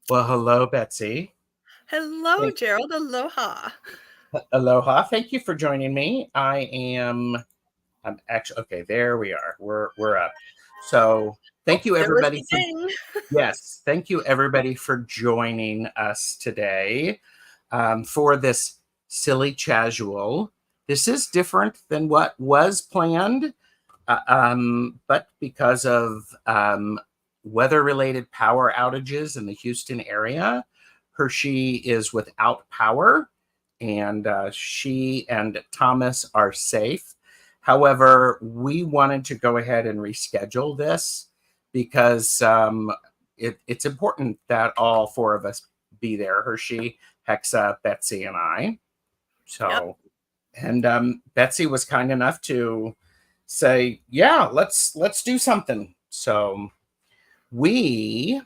Well, hello, Betsy. Hello, Thank- Gerald. Aloha. Aloha. Thank you for joining me. I'm actually okay. There we are. We're up. So Oh, thank you, there was everybody, the for ding. yes. Thank you, everybody, for joining us today for this silly casual. This is different than what was planned, but because of weather-related power outages in the Houston area, Hershey is without power, and she and Thomas are safe. However, we wanted to go ahead and reschedule this because it's important that all four of us be there: Hershey, Hexa, Betsy, and I. Yep. So, and Betsy was kind enough to say, "Yeah, let's do something." So we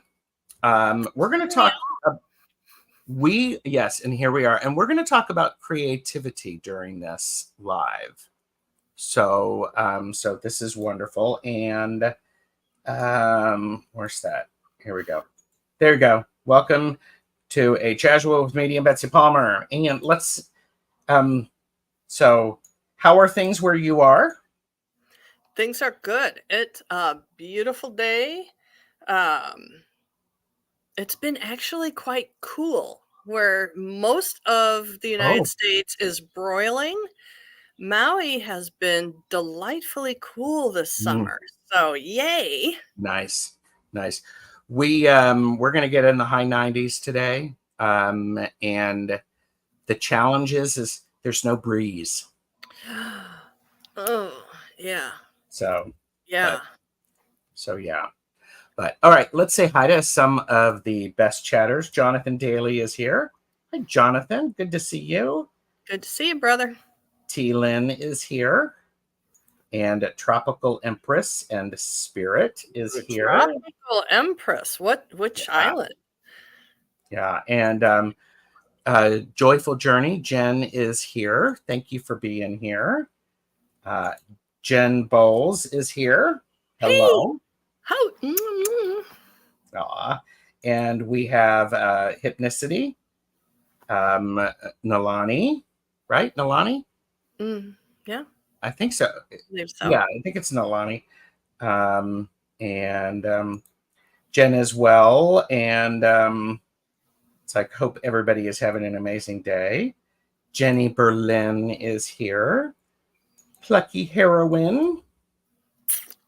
we're going to Here we talk. We yes, and here we are, and we're going to talk about creativity during this live. So this is wonderful, and where's that? Here we go. There you go. Welcome to a casual with me and Betsy Palmer, and let's um. So, how are things where you are? Things are good. It's a beautiful day. Um, it's been actually quite cool. Where most of the United Oh, States is broiling, Maui has been delightfully cool this mm, summer. So, yay. nice, nice. We're gonna get in the high 90s today. And the challenge is there's no breeze. Oh, yeah. So, Yeah. but so yeah. But all right, let's say hi to some of the best chatters. Jonathan Daly is here. Hi, Jonathan. Good to see you. Good to see you, brother. T Lynn is here. And Tropical Empress and Spirit is here. Tropical Empress. Which Yeah. island? Yeah. And Joyful Journey, Jen is here. Thank you for being here. Uh, Jen Bowles is here. Hey, Hello. how Aw. And we have Hypnicity, um, Nalani, right? Nalani? mm, yeah, I think so. I believe so. Yeah, I think it's Nalani. Um, and Jen as well. And it's like, hope everybody is having an amazing day. Jenny Berlin is here. Plucky Heroine.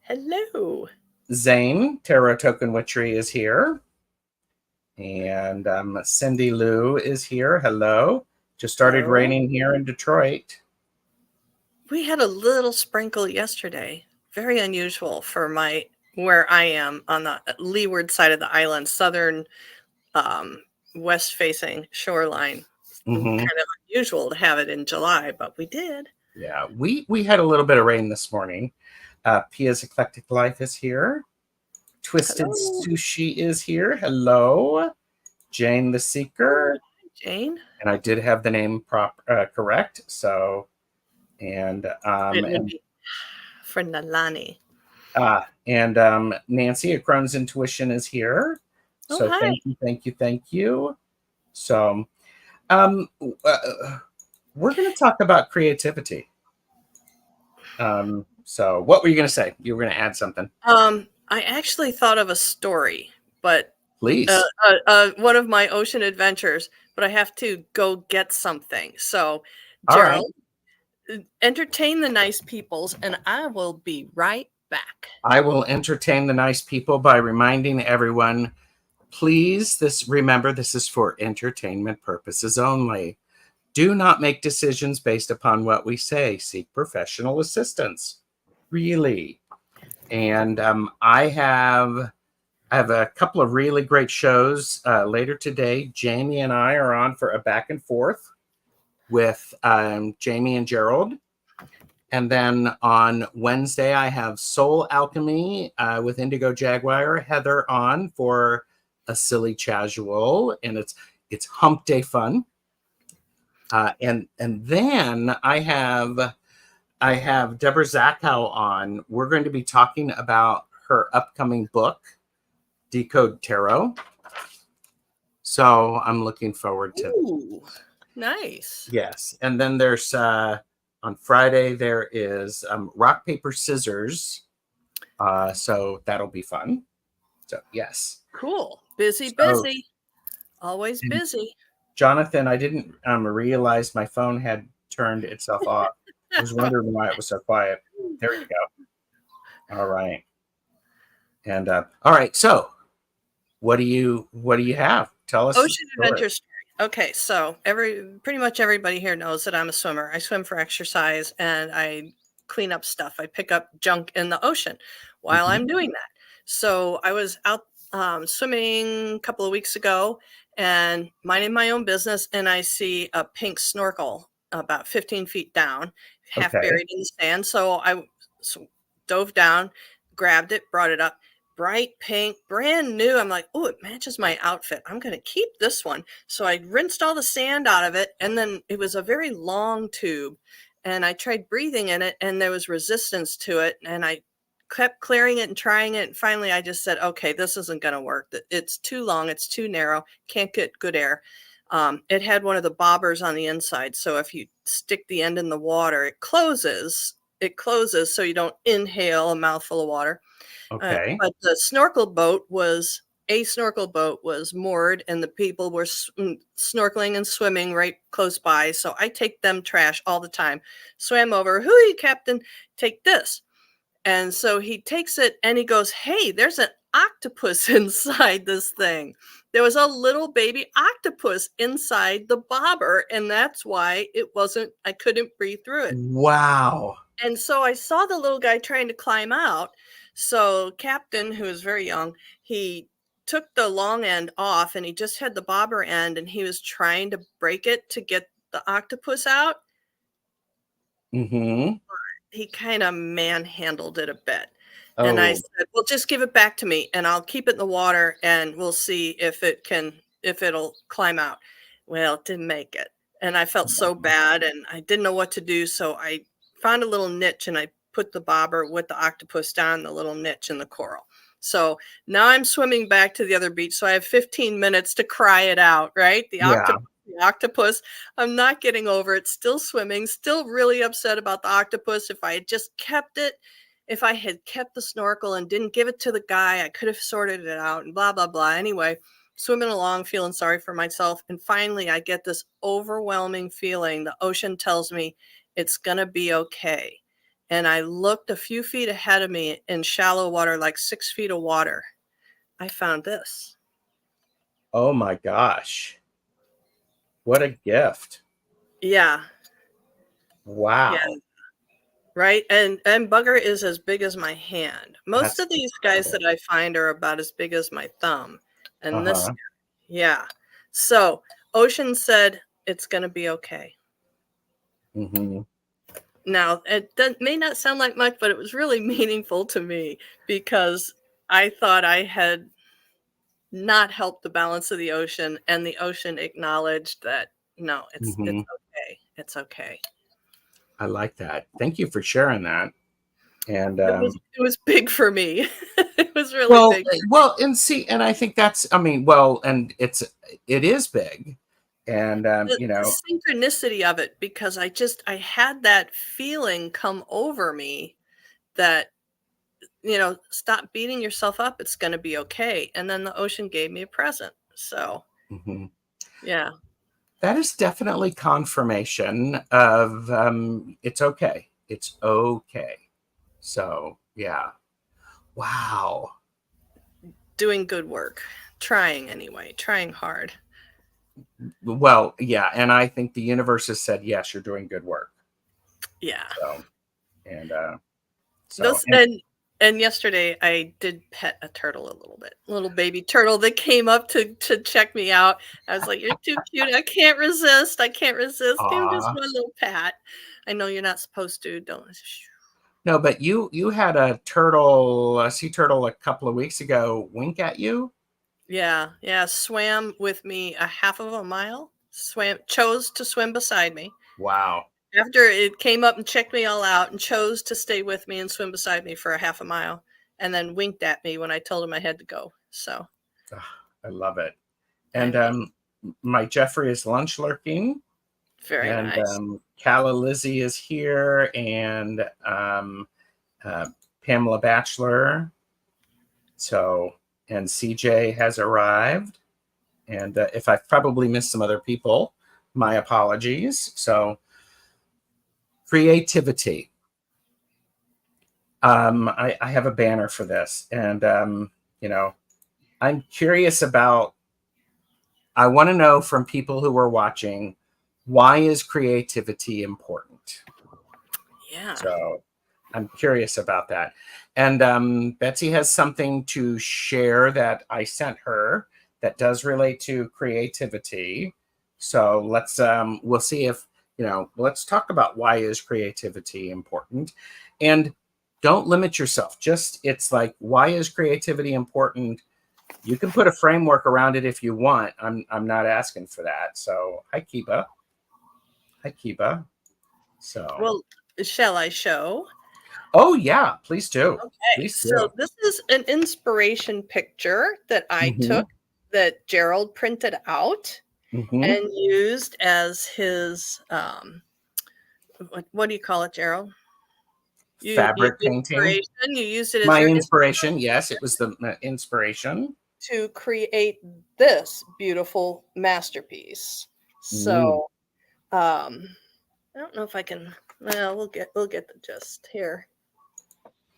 Hello. Zane, Tarot Token Witchery, is here. And Cindy Lou is here. Hello. Just started Hello. raining here in Detroit. We had a little sprinkle yesterday. Very unusual for my where I am on the leeward side of the island, southern um, west facing shoreline. Kind Mm-hmm. of unusual to have it in July, but we did. Yeah, we had a little bit of rain this morning. Pia's Eclectic Life is here. Twisted Hello. Sushi is here. Hello. Jane the Oh, Seeker. hi, Jane. And I did have the name correct. So, and It would be for Nalani. Nancy, A Crone's Intuition, is here. Oh, So hi. thank you, thank you. So um, we're going to talk about creativity. So what were you going to say? You were going to add something. I actually thought of a story, but Please. one of my ocean adventures, but I have to go get something. So, All right. Gerald, entertain the nice peoples, and I will be right back. I will entertain the nice people by reminding everyone, please, remember this is for entertainment purposes only. Do not make decisions based upon what we say. Seek professional assistance. Really. And I have a couple of really great shows later today. Jamie and I are on for a back and forth with Jamie and Gerald. And then on Wednesday, I have Soul Alchemy with Indigo Jaguar, Heather on for a silly casual, and it's Hump Day fun. And then I have Deborah Zachow on. We're going to be talking about her upcoming book, Decode Tarot. So I'm looking forward to. Ooh, nice. Yes, and then there's on Friday there is rock paper scissors. So that'll be fun. So yes. Cool. Busy, So busy. Always and busy. Jonathan, I didn't realize my phone had turned itself off. I was wondering why it was so quiet. There you go. All right. And all right. So what do you have? Tell us the Ocean story. adventure story. Okay, so pretty much everybody here knows that I'm a swimmer. I swim for exercise and I clean up stuff. I pick up junk in the ocean while Mhm. I'm doing that. So I was out swimming a couple of weeks ago and minding my own business, and I see a pink snorkel about 15 feet down, half Okay. buried in the sand. So dove down, grabbed it, brought it up. Bright pink, brand new. I'm like, oh, it matches my outfit. I'm going to keep this one. So I rinsed all the sand out of it. And then it was a very long tube. And I tried breathing in it, and there was resistance to it. And I kept clearing it and trying it. And finally, I just said, okay, this isn't going to work. It's too long. It's too narrow. Can't get good air. It had one of the bobbers on the inside. So if you stick the end in the water, it closes. It closes so you don't inhale a mouthful of water. Okay. But the snorkel boat was a snorkel boat was moored, and the people were snorkeling and swimming right close by. So I take them trash all the time. Swam over, hooey, Captain, take this. And so he takes it and he goes, hey, there's an octopus inside this thing. There was a little baby octopus inside the bobber, and that's why I couldn't breathe through it. Wow. And so I saw the little guy trying to climb out. So Captain, who was very young, he took the long end off and he just had the bobber end, and he was trying to break it to get the octopus out. Mm-hmm. He kind of manhandled it a bit. And I Oh. said, well, just give it back to me and I'll keep it in the water and we'll see if it'll climb out. Well, it didn't make it. And I felt so bad and I didn't know what to do. So I found a little niche and I put the bobber with the octopus down the little niche in the coral. So now I'm swimming back to the other beach. So I have 15 minutes to cry it out, right? Yeah. The octopus. I'm not getting over it. Still swimming, still really upset about the octopus. If I had kept the snorkel and didn't give it to the guy, I could have sorted it out and blah, blah, blah. Anyway, swimming along, feeling sorry for myself. And finally, I get this overwhelming feeling. The ocean tells me it's going to be okay. And I looked a few feet ahead of me in shallow water, like 6 feet of water. I found this. Oh my gosh. What a gift. Yeah. Yeah. Wow. Right. And bugger is as big as my hand. Most That's of these guys incredible. that I find are about as big as my thumb. And this, Uh-huh. yeah. So Ocean said it's going to be okay. Mm-hmm. Now, may not sound like much, but it was really meaningful to me because I thought I had not helped the balance of the ocean, and the ocean acknowledged that no, it's Mm-hmm. okay. It's okay. I like that. Thank you for sharing that. And It was big for me. It was really well, big. and see, and I think that's, and it is big, and The synchronicity of it, because I had that feeling come over me that, stop beating yourself up, it's going to be okay. And then the ocean gave me a present. So mhm. yeah. That is definitely confirmation of it's okay. It's okay. So yeah. Wow. Doing good work, trying anyway, trying hard. Well, yeah, and I think the universe has said yes, you're doing good work. Yeah. So and so Those and yesterday I did pet a turtle a little bit, little baby turtle that came up to check me out. I was like, "You're too cute. I can't resist. I can't resist. Give me just aw. one little pat." I know you're not supposed to. Don't. No, but you had a sea turtle a couple of weeks ago wink at you. Yeah, yeah. Swam with me a half of a mile. Chose to swim beside me. Wow. After it came up and checked me all out and chose to stay with me and swim beside me for a half a mile, and then winked at me when I told him I had to go. So Ah, I love it. And my Jeffrey is lunch lurking. Very And nice. Calla Lizzie is here, and Pamela Batchelor. So, and CJ has arrived. And if I've probably missed some other people, my apologies. So, creativity. I have a banner for this, and you know, I'm curious about. I want to know from people who are watching, why is creativity important? Yeah. So I'm curious about that. And Betsy has something to share that I sent her that does relate to creativity. So we'll see if, let's talk about why is creativity important. And don't limit yourself. Just, it's like, why is creativity important? You can put a framework around it if you want. I'm not asking for that. So hi Kiba. Hi Kiba. So Well, shall I show? oh yeah, please do. Okay, Please so do. this is an inspiration picture that I Mm-hmm. took that Gerald printed out Mm-hmm. and used as his what do you call it, Gerald? You Fabric painting. inspiration. You used it as My your inspiration. Yes, it was the inspiration. to create this beautiful masterpiece. Mm. So I don't know if I can. Well, we'll get the gist here.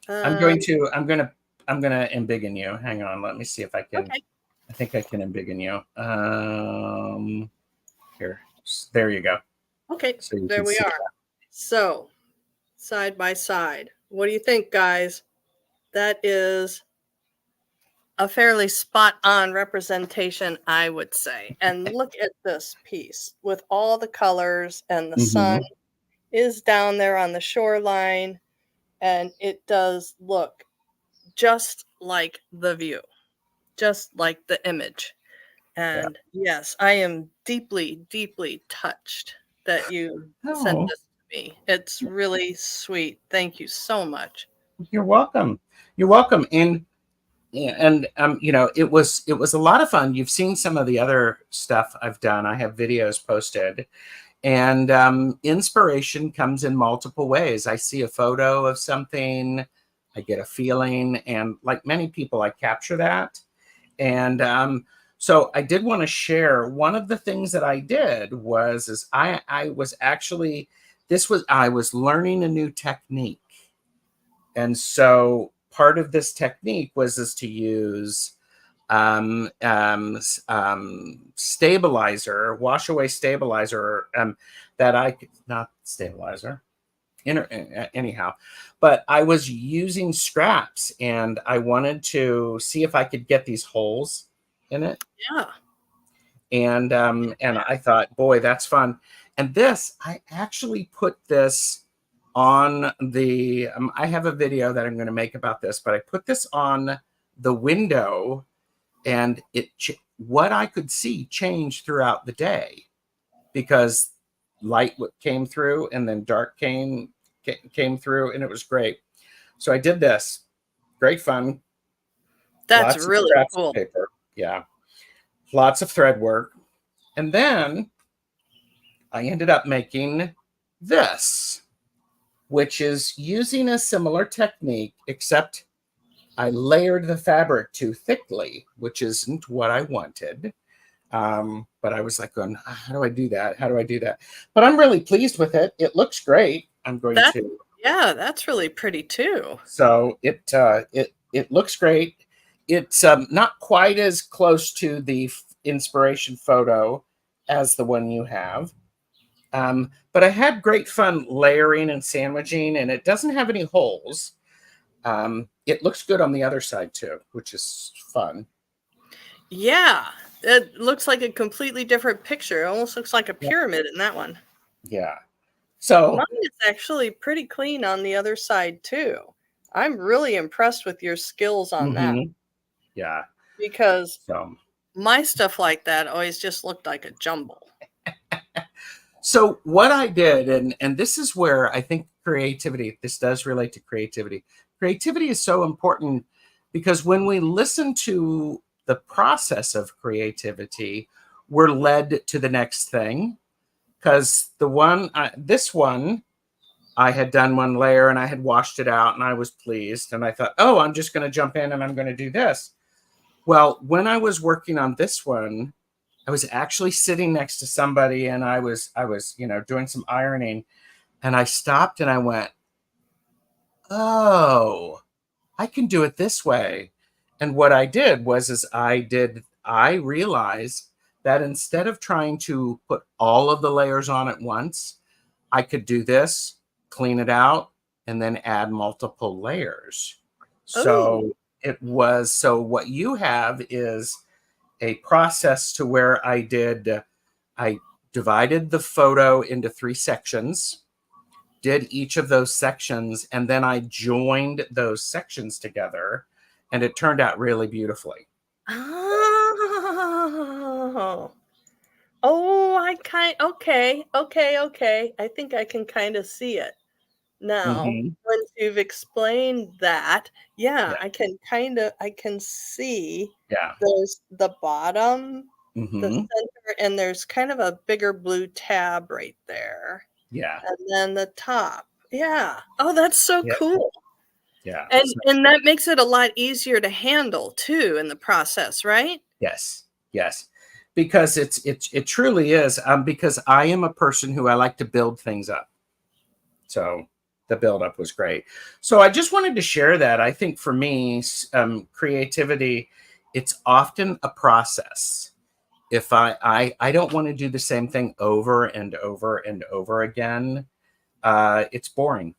I'm Um, going to. I'm gonna embiggen you. Hang on. Let me see if I can. okay. I think I can embiggen you. Here. There you go. Okay, So you there can we see are. that. So, side by side. What do you think, guys? That is a fairly spot on representation, I would say. And look at this piece with all the colors, and the sun Mm-hmm. is down there on the shoreline, and it does look just like the view, just like the image. Yeah. And yes, I am deeply, deeply touched that you sent Oh, this to me. It's really sweet. Thank you so much. you're welcome. You're welcome. And it was a lot of fun. You've seen some of the other stuff I've done. I have videos posted. And inspiration comes in multiple ways. I see a photo of something, I get a feeling, and like many people, I capture that. And so I did want to share one of the things that I did is I was actually I was learning a new technique, and so part of this technique is to use stabilizer, wash away stabilizer, that I could not stabilizer. Anyhow, but I was using scraps and I wanted to see if I could get these holes in it. Yeah. And I thought, boy, that's fun. And this, I actually put this on the. I have a video that I'm going to make about this, but I put this on the window, and what I could see changed throughout the day because light came through and then dark came through, and it was great. So I did this. Great fun. That's Lots of really scraps of cool. paper. Yeah. Lots of thread work. And then I ended up making this, which is using a similar technique, except I layered the fabric too thickly, which isn't what I wanted. But I was like, how do I do that? How do I do that? But I'm really pleased with it. It looks great. I'm going That to. yeah, that's really pretty too. So it looks great. It's not quite as close to the inspiration photo as the one you have. But I had great fun layering and sandwiching, and it doesn't have any holes. It looks good on the other side too, which is fun. Yeah. It looks like a completely different picture. It almost looks like a Yeah. pyramid in that one. Yeah. So Mine is actually pretty clean on the other side too. I'm really impressed with your skills on that yeah. because So my stuff like that always just looked like a jumble. so what I did, and this is where I think creativity, this does relate to creativity. Creativity is so important because when we listen to the process of creativity, we're led to the next thing. Because this one, I had done one layer and I had washed it out and I was pleased. And I thought, oh, I'm just going to jump in and I'm going to do this. Well, when I was working on this one, I was actually sitting next to somebody and I was, doing some ironing, and I stopped and I went, oh, I can do it this way. And what I did was I realized that instead of trying to put all of the layers on at once, I could do this, clean it out, and then add multiple layers. Oh. So what you have is a process to where I divided the photo into 3 sections, did each of those sections, and then I joined those sections together, and it turned out really beautifully. Oh. Oh, okay. I think I can kind of see it now. Mm-hmm. Once you've explained that, Yeah. I can see Yeah. there's the bottom, the Mm-hmm. center, and there's kind of a bigger blue tab right there. Yeah. And then the top. Yeah. Oh, that's so Yeah. cool. Yeah. And So, and that makes it a lot easier to handle too in the process, right? yes. Yes. Because it truly is. Because I am a person who I like to build things up. So the buildup was great. So I just wanted to share that. I think for me, creativity, it's often a process. If I don't want to do the same thing over and over and over again, it's boring.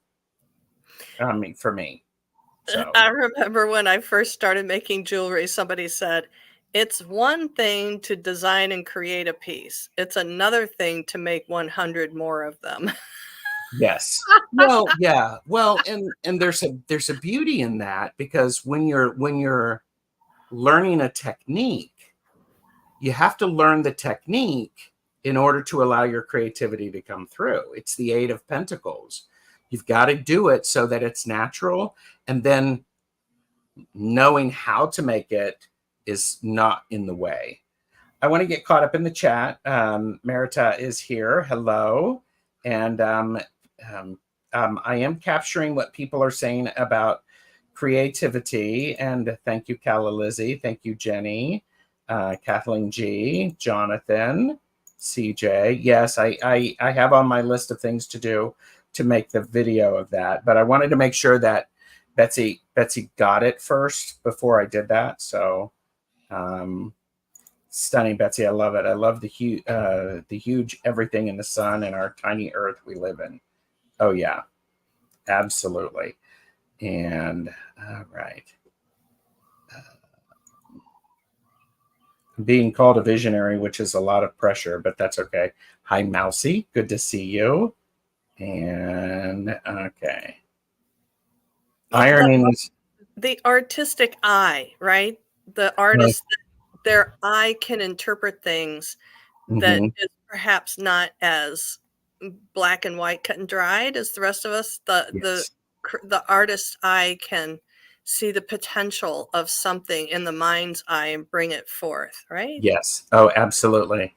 I mean, for me. So I remember when I first started making jewelry, somebody said, "It's one thing to design and create a piece. It's another thing to make 100 more of them." yes. Well, yeah. Well, and there's a beauty in that, because when you're learning a technique, you have to learn the technique in order to allow your creativity to come through. It's the 8 of Pentacles. You've got to do it so that it's natural, and then knowing how to make it is not in the way. I want to get caught up in the chat. Merita is here. Hello. And I am capturing what people are saying about creativity. And thank you, Calla Lizzie. Thank you, Jenny, Kathleen G, Jonathan, CJ. Yes, I have on my list of things to do to make the video of that. But I wanted to make sure that Betsy got it first before I did that. So stunning, Betsy. I love it. I love the huge everything in the sun and our tiny earth we live in. Oh yeah, absolutely. And all right. Being called a visionary, which is a lot of pressure, but that's okay. Hi, Mousy. Good to see you. And okay. Ironing is The artistic eye, right? The artist, their eye can interpret things that mhm. is perhaps not as black and white, cut and dried as the rest of us. Yes. The artist's eye can see the potential of something in the mind's eye and bring it forth, right? Yes. Oh, absolutely.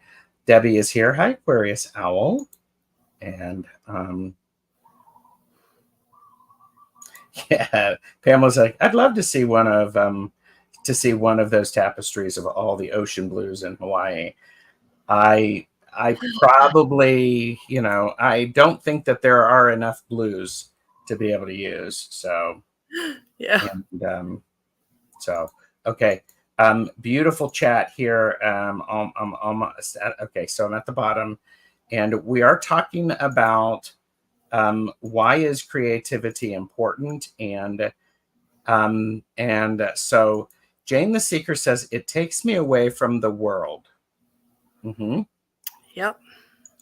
Debbie is here. Hi, Aquarius Owl. And yeah, Pamela's like, I'd love to see one of those tapestries of all the ocean blues in Hawaii. I probably, I don't think that there are enough blues to be able to use. So Yeah. and so okay. Beautiful chat here. Okay, so I'm at the bottom, and we are talking about why is creativity important, and so Jane the Seeker says it takes me away from the world. Mm-hmm. Yep.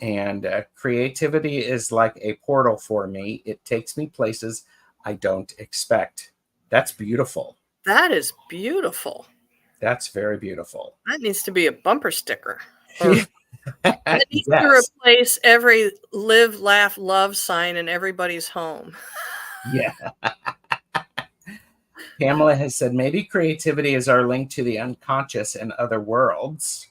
And creativity is like a portal for me. It takes me places I don't expect. That's beautiful. That is beautiful. That's very beautiful. That needs to be a bumper sticker. Or it needs to Yes. replace every live, laugh, love sign in everybody's home. Yeah. Pamela has said maybe creativity is our link to the unconscious and other worlds.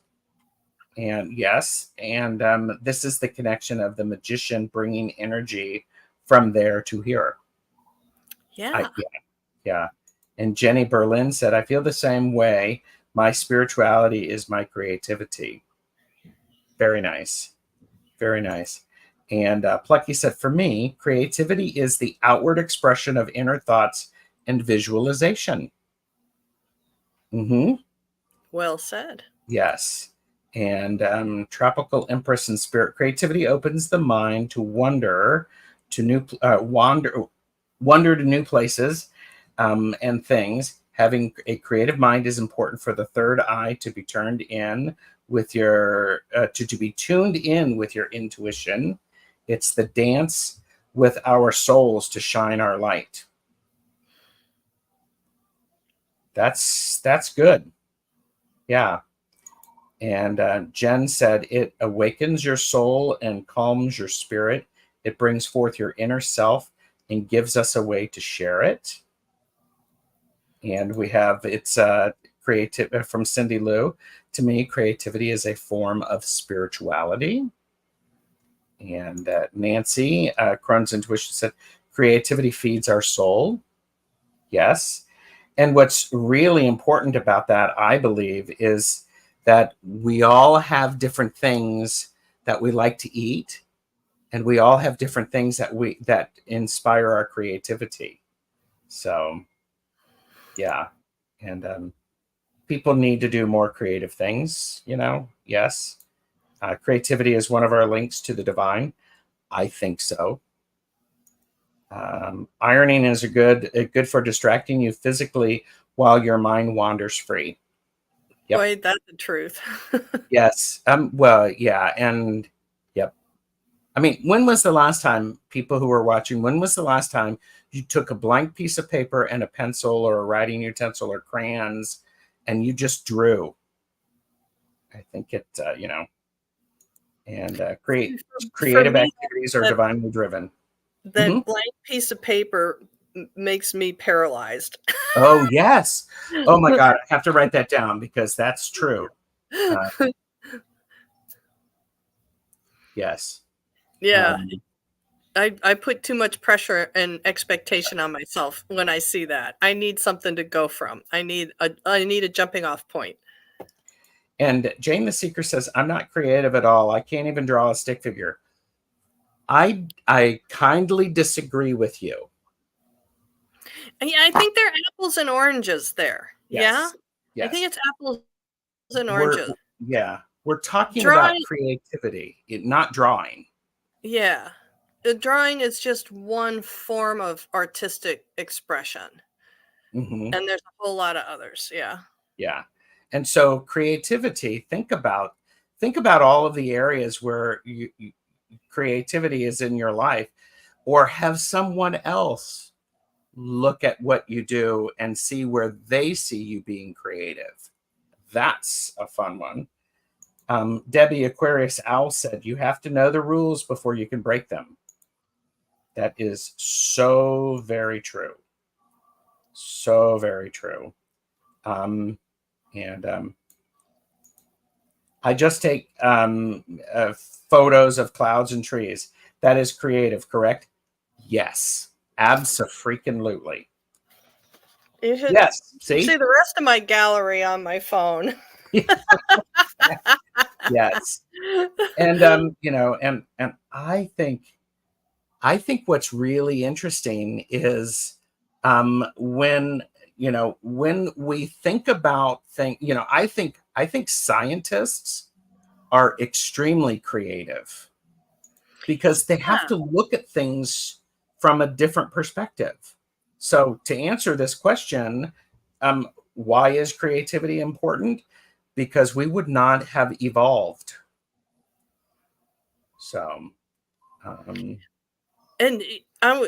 And yes, and this is the connection of the magician bringing energy from there to here. Yeah. Yeah. And Jenny Berlin said, I feel the same way. My spirituality is my creativity. Very nice. Very nice. And Plucky said, for me, creativity is the outward expression of inner thoughts and visualization. Well said. Yes. And Tropical Empress and Spirit, creativity opens the mind to wonder to new wonder to new places and things. Having a creative mind is important for the third eye to be turned in with your to be tuned in with your intuition. It's the dance with our souls to shine our light. That's good. Yeah. And Jen said, it awakens your soul and calms your spirit. It brings forth your inner self and gives us a way to share it. And we have it's creative from Cindy Lou. To me, creativity is a form of spirituality. And Nancy Crohn's Intuition said, creativity feeds our soul. Yes. And what's really important about that, I believe, is that we all have different things that we like to eat, and we all have different things that inspire our creativity. So, yeah, and people need to do more creative things. Yes, creativity is one of our links to the divine. I think so. Ironing is good for distracting you physically while your mind wanders free. Yep. Boy, that's the truth. Yes. Well, yeah, and yep. I mean, when was the last time, people who were watching, when was the last time you took a blank piece of paper and a pencil or a writing utensil or crayons and you just drew? I think and For creative me, activities are that divinely driven. that blank piece of paper makes me paralyzed. Oh, yes. Oh my God. I have to write that down because that's true. Yes. Yeah. Um, I put too much pressure and expectation on myself when I see that. I need something to go from. I need a jumping off point. and Jane the Seeker says, I'm not creative at all. I can't even draw a stick figure. I kindly disagree with you. And yeah, I think they're apples and oranges there. Yeah? Yes. I think Yes. it's apples and We're oranges. yeah, we're talking about Drawing, creativity, not drawing. yeah. The drawing is just one form of artistic expression. Hmm. And there's a whole lot of others. Yeah. Yeah. And so creativity, think about all of the areas where creativity is in your life, or have someone else look at what you do and see where they see you being creative. That's a fun one. Debbie Aquarius Owl said, you have to know the rules before you can break them. That is so very true. So very true. And I just take photos of clouds and trees. That is creative, correct? Yes, abso-freaking-lutely. You should Yes. see See? the rest of my gallery on my phone. Yes. And and I think what's really interesting is when we think about I think scientists are extremely creative because they have Yeah. to look at things from a different perspective. So to answer this question, why is creativity important? Because we would not have evolved. So And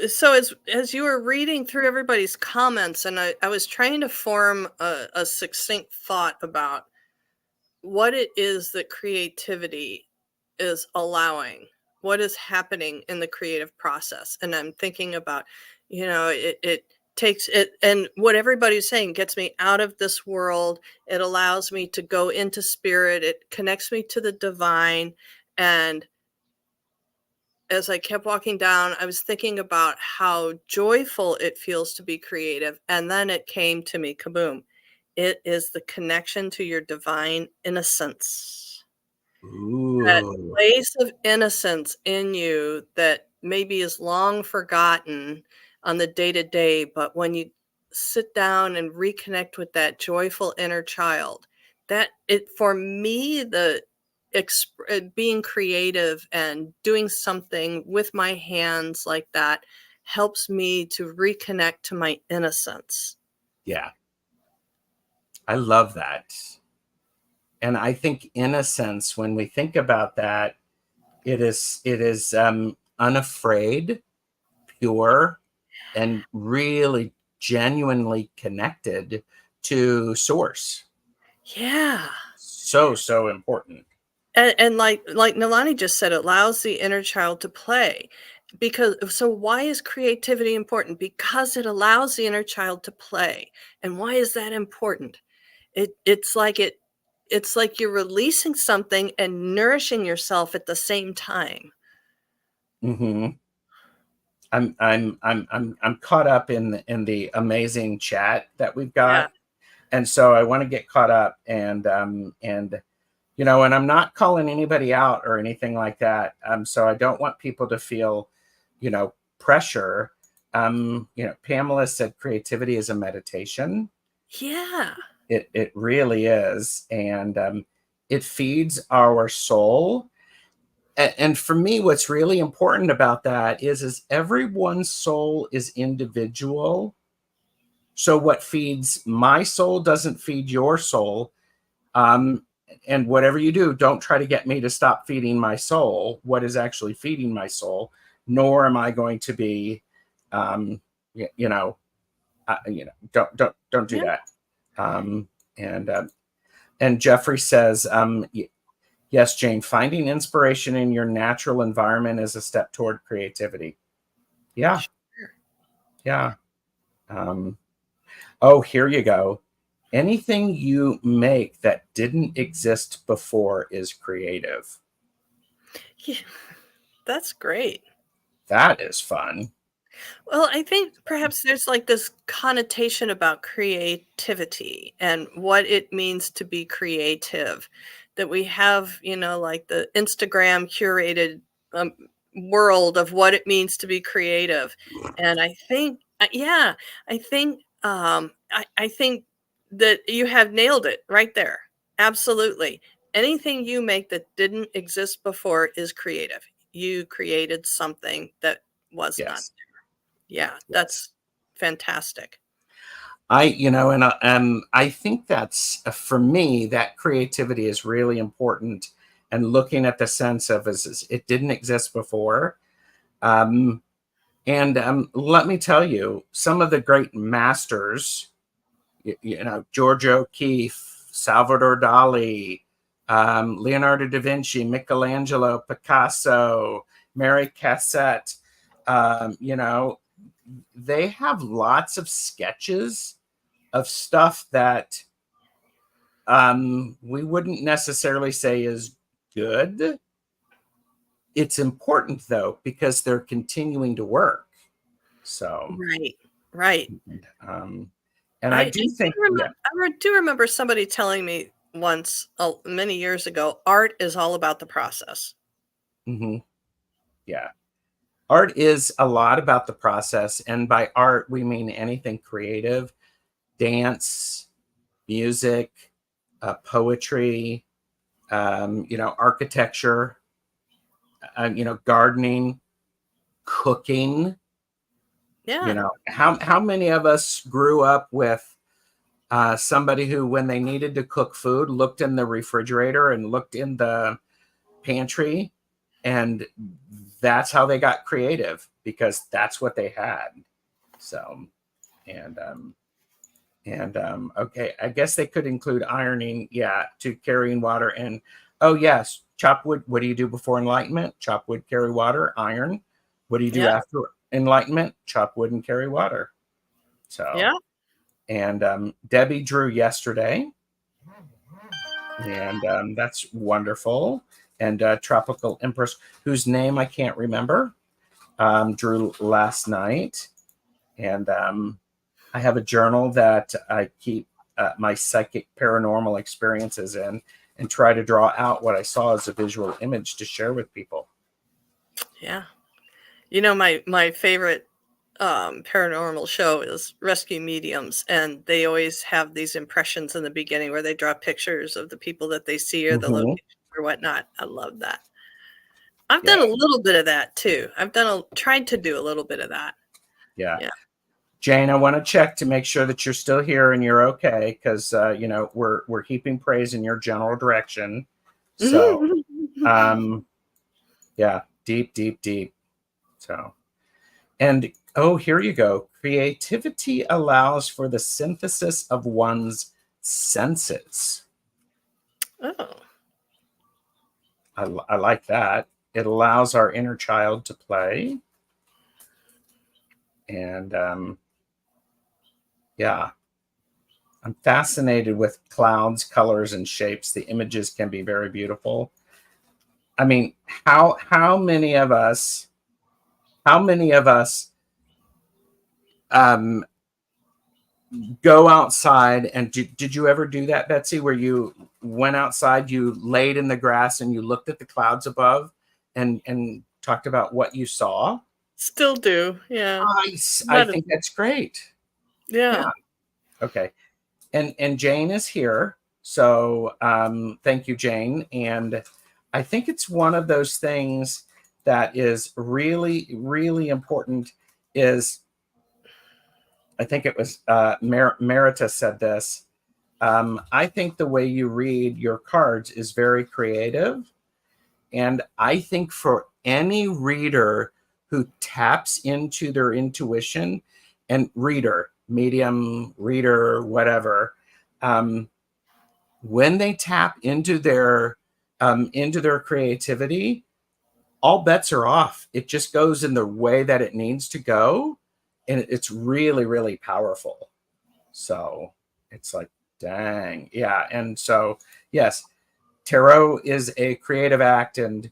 so as you were reading through everybody's comments, and I was trying to form a succinct thought about what it is that creativity is allowing, what is happening in the creative process. And I'm thinking about, it takes it, and what everybody's saying, gets me out of this world. It allows me to go into spirit. It connects me to the divine. And as I kept walking down, I was thinking about how joyful it feels to be creative. And then it came to me, kaboom. It is the connection to your divine innocence. That Ooh. place of innocence in you that maybe is long forgotten on the day to day, but when you sit down and reconnect with that joyful inner child, that it, for me, being creative and doing something with my hands like that helps me to reconnect to my innocence. Yeah, I love that. And I think innocence, when we think about that, it is unafraid, pure, and really genuinely connected to source. Yeah. So important. And like Nalani just said, it allows the inner child to play. Because so why is creativity important? Because it allows the inner child to play. And why is that important? It's like you're releasing something and nourishing yourself at the same time. Hmm. I'm caught up in the amazing chat that we've Yeah. got, and so I want to get caught up, and and I'm not calling anybody out or anything like that. So I don't want people to feel, pressure. Pamela said creativity is a meditation. Yeah. It really is, and it feeds our soul. And for me, what's really important about that is everyone's soul is individual. So what feeds my soul doesn't feed your soul. Um, and whatever you do, don't try to get me to stop feeding my soul what is actually feeding my soul. Nor am I going to be, um, don't do Yeah. that. Um, and and Jeffrey says, yes, Jane, finding inspiration in your natural environment is a step toward creativity. Yeah, Sure. yeah. Um, oh, here you go. Anything you make that didn't exist before is creative. Yeah. That's great. That is fun. Well, I think perhaps there's like this connotation about creativity and what it means to be creative, that we have, like the Instagram curated um, world of what it means to be creative. And I think, yeah, I think that you have nailed it right there. Absolutely. Anything you make that didn't exist before is creative. You created something that was not. Yes, Yeah, yes. that's fantastic. I think that's for me that creativity is really important, and looking at the sense of as it didn't exist before. Um, and let me tell you, some of the great masters, George O'Keeffe, Salvador Dali, Leonardo da Vinci, Michelangelo, Picasso, Mary Cassatt, they have lots of sketches of stuff that we wouldn't necessarily say is good. It's important though because they're continuing to work. So, Right, right. um, and I do think, yeah, Do remember somebody telling me once, many years ago, art is all about the process. hmm yeah, art is a lot about the process, and by art we mean anything creative, dance, music, poetry, architecture, gardening, cooking. Yeah, How many of us grew up with somebody who, when they needed to cook food, looked in the refrigerator and looked in the pantry, and that's how they got creative because that's what they had. So, and okay, I guess they could include ironing, yeah, to carrying water. And oh yes, chop wood. What do you do before enlightenment? Chop wood, carry water, iron. What do you do yeah, after enlightenment? Chop wood and carry water. So, Yeah. and Debbie drew yesterday, and that's wonderful. And Tropical Empress, whose name I can't remember, drew last night. And I have a journal that I keep my psychic paranormal experiences in, and try to draw out what I saw as a visual image to share with people. Yeah. You know, my favorite paranormal show is Rescue Mediums, and they always have these impressions in the beginning where they draw pictures of the people that they see or the Mm-hmm. location or whatnot. I love that. I've Yeah, done a little bit of that too. Tried to do a little bit of that. yeah. Yeah. Jane, I want to check to make sure that you're still here and you're okay, because we're heaping praise in your general direction. So yeah, deep, deep, deep. So, and oh, here you go. Creativity allows for the synthesis of one's senses. Oh, I like that. It allows our inner child to play. And yeah, I'm fascinated with clouds, colors, and shapes. The images can be very beautiful. I mean, how many of us, how many of us um, go outside, and did you ever do that, Betsy, where you went outside, you laid in the grass and you looked at the clouds above and talked about what you saw? still do. Yeah. I Not as, think that's great. Yeah. yeah. Okay. And Jane is here. So thank you, Jane. And I think it's one of those things that is really, really important is, I think it was Merita said this. I think the way you read your cards is very creative. And I think for any reader who taps into their intuition, and reader, medium, reader, whatever, um, when they tap into their creativity, all bets are off. It just goes in the way that it needs to go, and it's really, really powerful. So it's like, dang, yeah. And so, yes, tarot is a creative act, and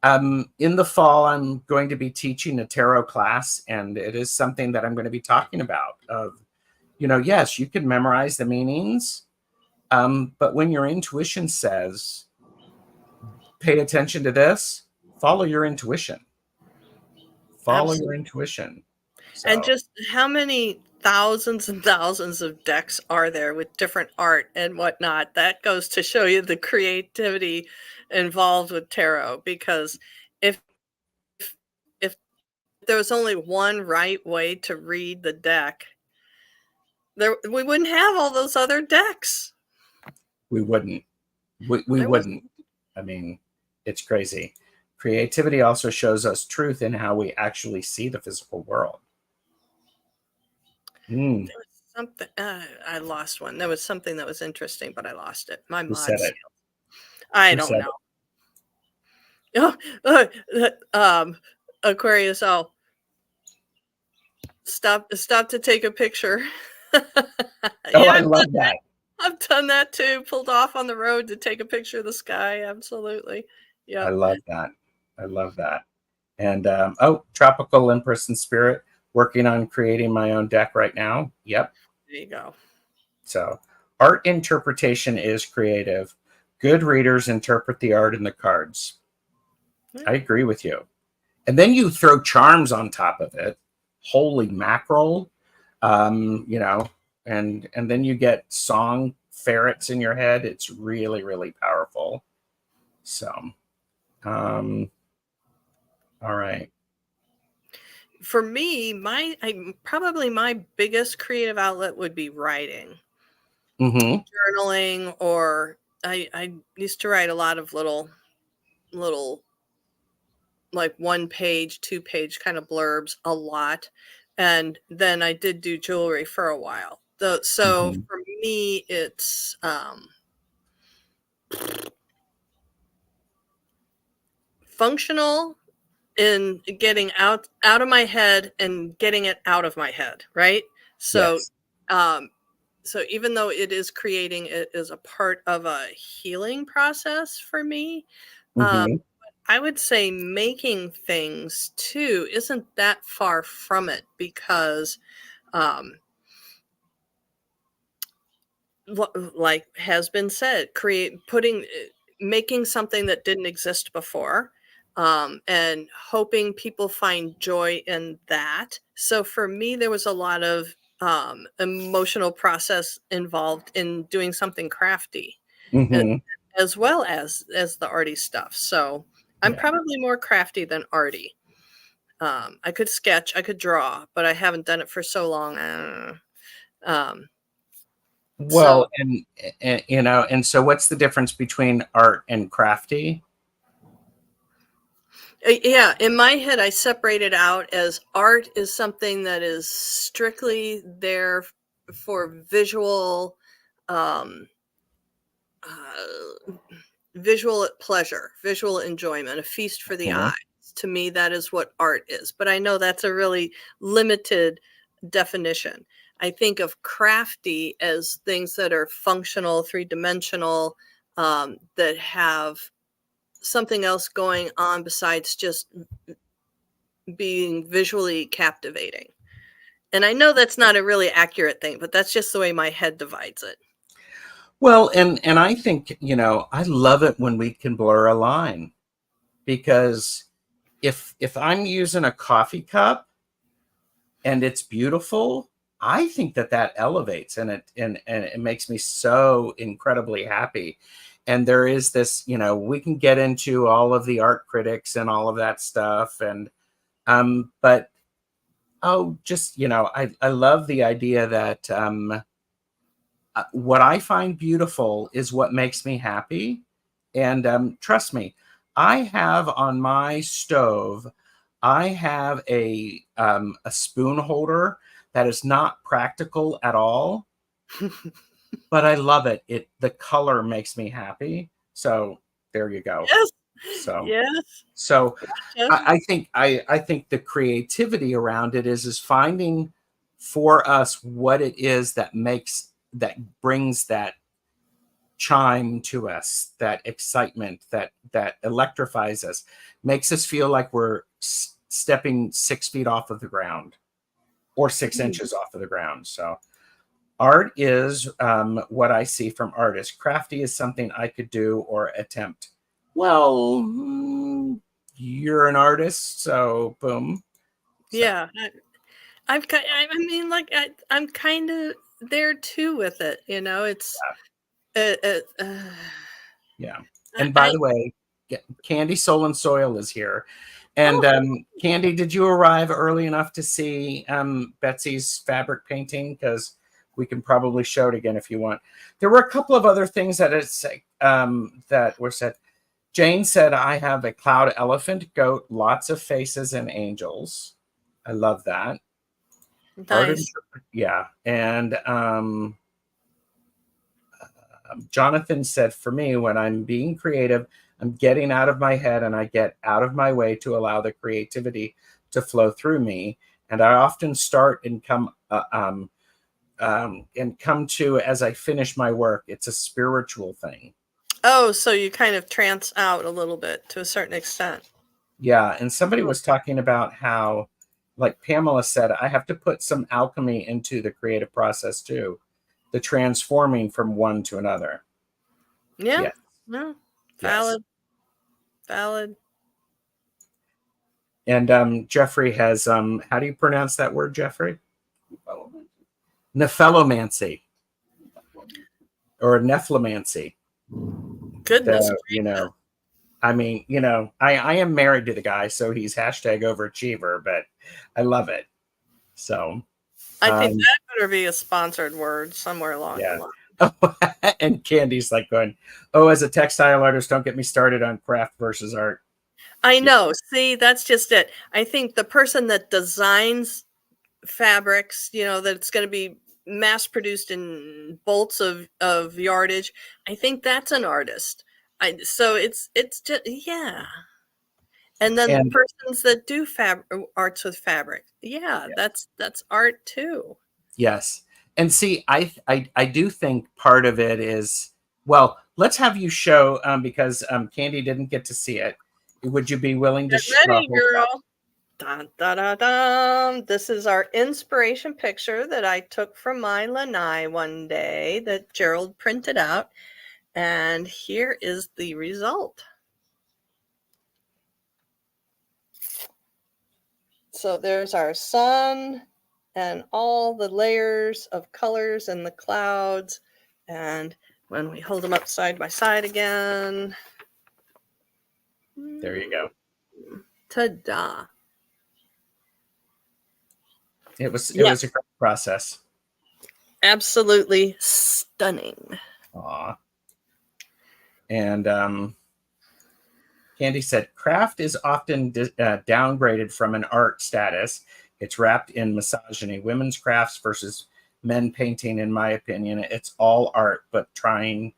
in the fall, I'm going to be teaching a tarot class, and it is something that I'm going to be talking about. Of, yes, you can memorize the meanings, but when your intuition says, pay attention to this, follow your intuition. Follow your Absolutely. intuition. And So, just how many thousands and thousands of decks are there with different art and whatnot? That goes to show you the creativity involved with tarot. Because if if there was only one right way to read the deck, we wouldn't have all those other decks. we wouldn't. We There was wouldn't. I mean, it's crazy. Creativity also shows us truth in how we actually see the physical world. Mm, there was something. I lost one. There was something that was interesting, but I lost it. My who said mod it? skill. I Who don't said know. it? Oh, Aquarius. Oh, stop to take a picture. Oh, Yeah, I love that. I've done that too. Pulled off on the road to take a picture of the sky. Absolutely. I Yep. love that. I love that. And oh, Tropical Empress and Spirit, working on creating my own deck right now. Yep. There you go. So, art interpretation is creative. Good readers interpret the art in the cards. I Yeah, agree with you. And then you throw charms on top of it. Holy mackerel. You know, and then you get song ferrets in your head. It's really, really powerful. So, um, all right. for me, probably my biggest creative outlet would be writing, Mm-hmm. journaling, or I used to write a lot of little like 1 page, 2 page kind of blurbs a lot. And then I did do jewelry for a while. So Mm-hmm. for me, it's functional in getting out of my head and getting it out of my head, right? So, Yes. um, so even though it is creating, it is a part of a healing process for me. Um, Hmm. I would say making things too isn't that far from it because, um, like has been said, making something that didn't exist before, and hoping people find joy in that. So for me, there was a lot of emotional process involved in doing something crafty, a- Hmm. as well as the arty stuff. So I'm Yeah. probably more crafty than arty. I could sketch, I could draw, but I haven't done it for so long. Um, so Well, and you know, and so what's the difference between art and crafty? Yeah, in my head, I separate it out as art is something that is strictly there for visual, um, uh, visual pleasure, visual enjoyment, a feast for the Mhm. eyes. To me, that is what art is. But I know that's a really limited definition. I think of crafty as things that are functional, three dimensional, that have something else going on besides just being visually captivating. And I know that's not a really accurate thing, but that's just the way my head divides it. Well, and I think, you know, I love it when we can blur a line because if I'm using a coffee cup and it's beautiful, I think that that elevates and it makes me so incredibly happy. And there is this, you know, we can get into all of the art critics and all of that stuff, and but oh, just you know, I love the idea that what I find beautiful is what makes me happy. And trust me, I have on my stove, I have a spoon holder that is not practical at all, but I love it. The color makes me happy. So there you go. Yes. So Yes. so Gotcha. I think the creativity around it is finding for us what it is that brings that chime to us, that excitement, that electrifies us, makes us feel like we're stepping 6 feet off of the ground or six Mm. inches off of the ground. So art is what I see from artists. Crafty is something I could do or attempt. Well, you're an artist, so boom. So Yeah. I mean, like, I'm kind of there too with it. You know, it's, uh, uh, uh, yeah. And by I, the way, Candy Soul and Soil is here. And oh, Candy, did you arrive early enough to see Betsy's fabric painting? Because we can probably show it again if you want. There were a couple of other things that were said. Jane said, I have a cloud elephant, goat, lots of faces, and angels. I love that. Art and nice. yeah. And Jonathan said, for me, when I'm being creative, I'm getting out of my head and I get out of my way to allow the creativity to flow through me. And I often start and come to as I finish my work. It's a spiritual thing. Oh, so you kind of trance out a little bit to a certain extent. Yeah. And somebody was talking about how, like Pamela said, I have to put some alchemy into the creative process too, the transforming from one to another. Yeah. Yes. No. Yes. Valid. Valid. And Jeffrey has how do you pronounce that word, Jeffrey? Nephelomancy or nephlomancy. Goodness The you gracious. know, I mean, you know, I am married to the guy, so he's hashtag overachiever, but I love it. So I think um, that better be a sponsored word somewhere along the yeah. line. And Candy's like going, oh, as a textile artist, don't get me started on craft versus art. I Yeah. know. See, that's just it. I think the person that designs fabrics, that it's going to be mass produced in bolts of yardage, I think that's an artist. So it's just, yeah. And then And persons that do arts with fabric, yeah, yeah. that's art too. Yes. And see, I do think part of it is, well, let's have you show, because Candy didn't get to see it. Would you be willing to Get ready, hold it up? girl. Dun, dun, dun, dun. This is our inspiration picture that I took from my lanai one day that Gerald printed out. And here is the result. So there's our sun and all the layers of colors and the clouds. And when we hold them up side by side again. There you go. Ta-da. It was a great process. Absolutely stunning. Aw. And Candy said, craft is often downgraded from an art status. It's wrapped in misogyny. Women's crafts versus men painting, in my opinion, it's all art, but trying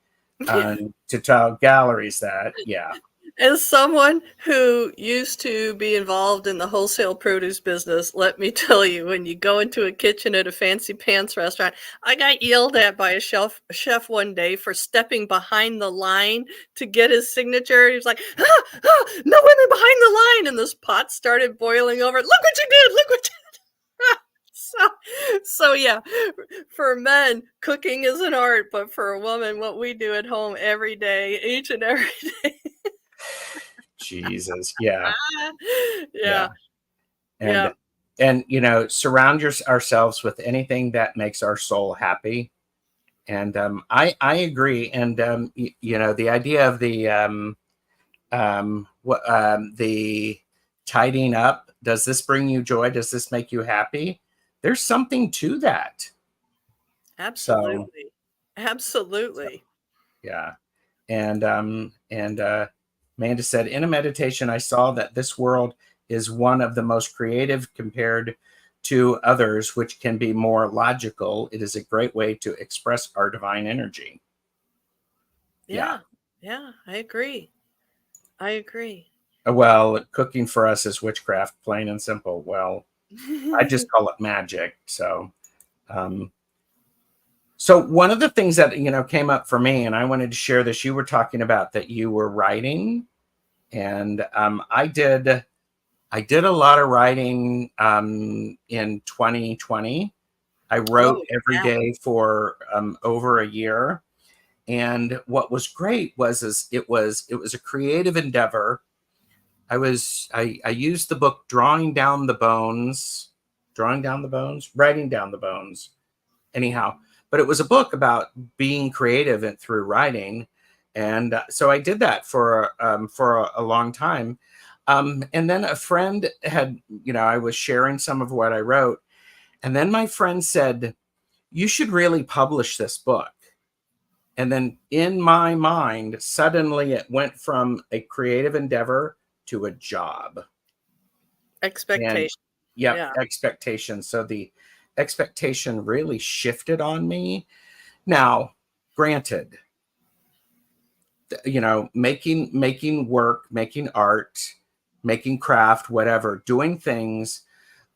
to tell galleries that, yeah. As someone who used to be involved in the wholesale produce business, let me tell you, when you go into a kitchen at a fancy pants restaurant, I got yelled at by a chef one day for stepping behind the line to get his signature. He was like, no women behind the line. And this pot started boiling over. Look what you did. Look what you So yeah, for men, cooking is an art, but for a woman, what we do at home every day, each and every day. Jesus, yeah. Yeah. And surround ourselves with anything that makes our soul happy. And I agree. And the idea of the tidying up, does this bring you joy? Does this make you happy? There's something to that. Absolutely. Absolutely. Yeah. And Amanda said, in a meditation, I saw that this world is one of the most creative compared to others, which can be more logical. It is a great way to express our divine energy. Yeah, I agree. Well, cooking for us is witchcraft, plain and simple. Well, I just call it magic. So one of the things that came up for me, and I wanted to share this, you were talking about that you were writing, and I did a lot of writing in 2020. I wrote every day for over a year, and what was great was it was a creative endeavor. I used the book writing down the bones, anyhow. But it was a book about being creative and through writing, and so I did that for a long time. And then a friend had, I was sharing some of what I wrote, and then my friend said, "You should really publish this book." And then in my mind, suddenly it went from a creative endeavor to a job. Expectation. Expectation. So the expectation really shifted on me. Now, granted, making work, making art, making craft, whatever, doing things,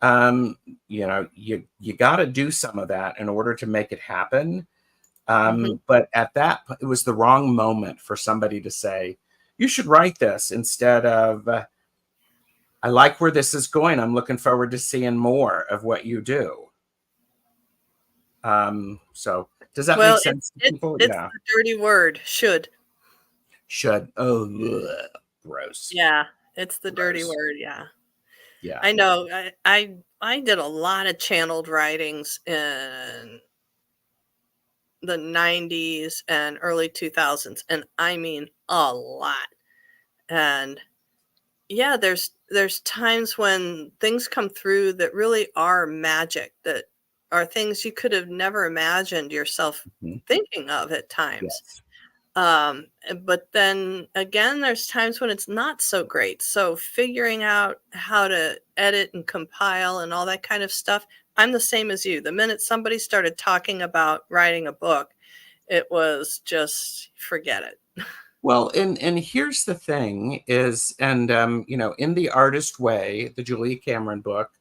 you got to do some of that in order to make it happen. But at that, it was the wrong moment for somebody to say, you should write this, instead of, I like where this is going. I'm looking forward to seeing more of what you do. So does that make sense to people? It's the dirty word, should. Oh, ugh, gross. Yeah, it's the dirty word. Yeah. Yeah. I know. I did a lot of channeled writings in the 90s and early 2000s, and I mean a lot. And yeah, there's times when things come through that really are magic, that are things you could have never imagined yourself thinking of at times. Yes. But then again, there's times when it's not so great. So figuring out how to edit and compile and all that kind of stuff, I'm the same as you. The minute somebody started talking about writing a book, it was just forget it. Well, and here's the thing is, and in The Artist Way, the Julia Cameron book,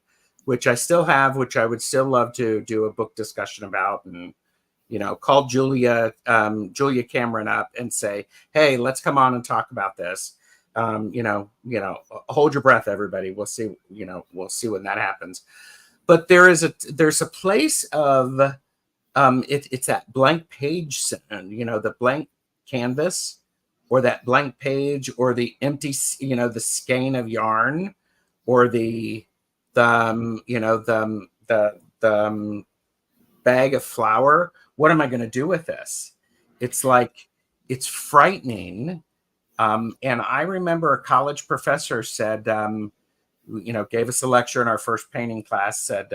which I still have, which I would still love to do a book discussion about, and call Julia Cameron up and say, hey, let's come on and talk about this. Hold your breath, everybody. We'll see. We'll see when that happens. But there's a place of it's that blank page, the blank canvas, or that blank page, or the empty, the skein of yarn, or the bag of flour. What am I going to do with this? It's like, it's frightening. And I remember a college professor said, gave us a lecture in our first painting class, said,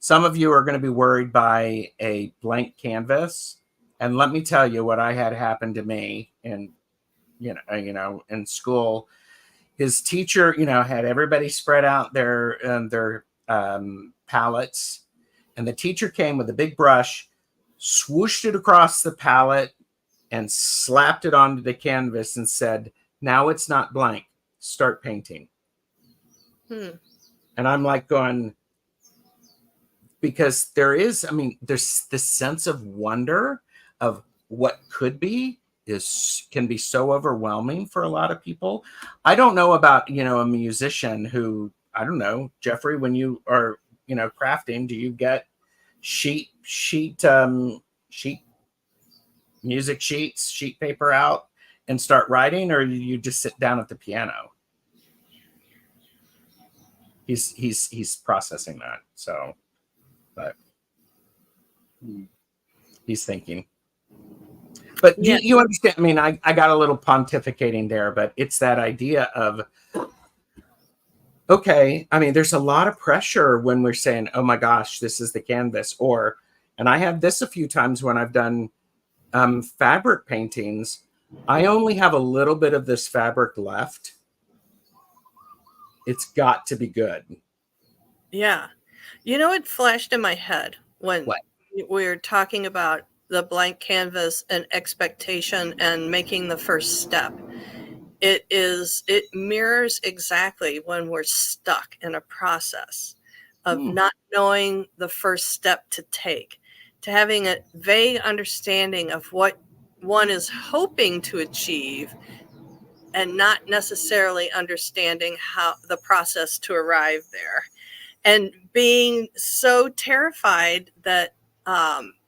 some of you are going to be worried by a blank canvas. And let me tell you what I had happen to me in school. His teacher, had everybody spread out their palettes, and the teacher came with a big brush, swooshed it across the palette, and slapped it onto the canvas and said, now it's not blank, start painting. And I'm like going, because there's this sense of wonder of what could be can be so overwhelming for a lot of people. I don't know about, a musician who, I don't know, Jeffrey, when you are, crafting, do you get sheet music sheets, sheet paper out and start writing, or you just sit down at the piano? He's processing that. So, but he's thinking. But yeah. You understand, I mean, I got a little pontificating there, but it's that idea of, okay, I mean, there's a lot of pressure when we're saying, oh my gosh, this is the canvas. And I have this a few times when I've done fabric paintings. I only have a little bit of this fabric left. It's got to be good. Yeah. It flashed in my head when we were talking about the blank canvas and expectation and making the first step. It mirrors exactly when we're stuck in a process of not knowing the first step to take, to having a vague understanding of what one is hoping to achieve and not necessarily understanding how the process to arrive there, and being so terrified that